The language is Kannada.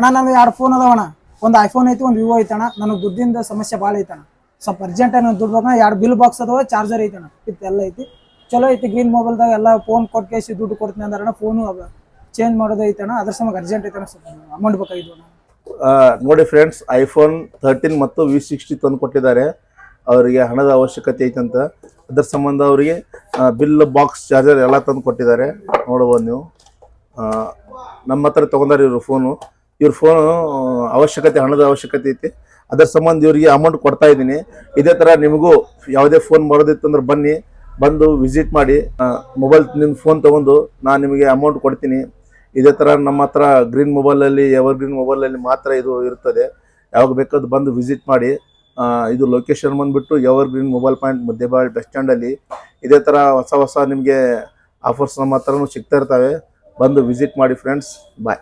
ಅಣ್ಣ ನನಗೆ 2 ಫೋನ್ ಅದಾವಣ್ಣ. ಒಂದು ಐಫೋನ್ ಐತಿ, ಒಂದು ವಿವೋ ಐತಣ್ಣ. ನನಗೆ ದುಡ್ಡಿಂದ ಸಮಸ್ಯೆ ಭಾಳ ಐತಣ್ಣ. ಸ್ವಲ್ಪ ಅರ್ಜೆಂಟ್ ನಾನು ದುಡ್ಡು ಬೇಕಣ್ಣ. 2 ಬಿಲ್ ಬಾಕ್ಸ್ ಅದಾವ, ಚಾರ್ಜರ್ ಐತಣ್ಣ. ಎಲ್ಲ ಐತಿ, ಚಲೋ ಐತಿ. ಗ್ರೀನ್ ಮೊಬೈಲ್ದಾಗ ಎಲ್ಲ ಫೋನ್ ಕೊಟ್ಟು ಕೇಸಿ ದುಡ್ಡು ಕೊಡ್ತೀನಿ ಅಂದಾರಣ್ಣ. ಫೋನು ಚೇಂಜ್ ಮಾಡೋದು ಐತಣ್ಣ. ಅದ್ರ ಸಮ ಅರ್ಜೆಂಟ್ ಐತಣ್ಣ, ಸ್ವಲ್ಪ ಅಮೌಂಟ್ ಬೇಕಾಗಿದ್ವು ಅಣ್ಣ. ನೋಡಿ ಫ್ರೆಂಡ್ಸ್, iPhone 13 ಮತ್ತು V60 ತಂದು ಕೊಟ್ಟಿದ್ದಾರೆ. ಅವರಿಗೆ ಹಣದ ಅವಶ್ಯಕತೆ ಐತಂತ. ಅದರ ಸಂಬಂಧ ಅವರಿಗೆ ಬಿಲ್ ಬಾಕ್ಸ್ ಚಾರ್ಜರ್ ಎಲ್ಲ ತಂದು ಕೊಟ್ಟಿದ್ದಾರೆ. ನೋಡ್ಬೋದು ನೀವು. ನಮ್ಮ ಹತ್ರ ತೊಗೊಂಡಾರೆ ಇವ್ರ ಫೋನು. ಇವ್ರ ಫೋನು ಅವಶ್ಯಕತೆ, ಹಣದ ಅವಶ್ಯಕತೆ ಐತಿ. ಅದರ ಸಂಬಂಧ ಇವರಿಗೆ ಅಮೌಂಟ್ ಕೊಡ್ತಾ ಇದ್ದೀನಿ. ಇದೇ ಥರ ನಿಮಗೂ ಯಾವುದೇ ಫೋನ್ ಮಾಡೋದಿತ್ತಂದ್ರೆ ಬನ್ನಿ, ಬಂದು ವಿಸಿಟ್ ಮಾಡಿ. ಮೊಬೈಲ್ ನಿಮ್ಮ ಫೋನ್ ತೊಗೊಂಡು ನಾನು ನಿಮಗೆ ಅಮೌಂಟ್ ಕೊಡ್ತೀನಿ. ಇದೇ ಥರ ನಮ್ಮ ಹತ್ರ ಗ್ರೀನ್ ಮೊಬೈಲಲ್ಲಿ, ಎವರ್ಗ್ರೀನ್ ಮೊಬೈಲಲ್ಲಿ ಮಾತ್ರ ಇದು ಇರ್ತದೆ. ಯಾವಾಗ ಬೇಕಾದ್ರು ಬಂದು ವಿಸಿಟ್ ಮಾಡಿ. ಇದು ಲೊಕೇಶನ್ ಬಂದುಬಿಟ್ಟು evergreen mobile point, Muddebihal bus ಸ್ಟ್ಯಾಂಡಲ್ಲಿ. ಇದೇ ಥರ ಹೊಸ ನಿಮಗೆ ಆಫರ್ಸ್ ನಮ್ಮ ಹತ್ರನೂ ಸಿಗ್ತಾ ಇರ್ತವೆ. ಬಂದು ವಿಸಿಟ್ ಮಾಡಿ ಫ್ರೆಂಡ್ಸ್. ಬಾಯ್.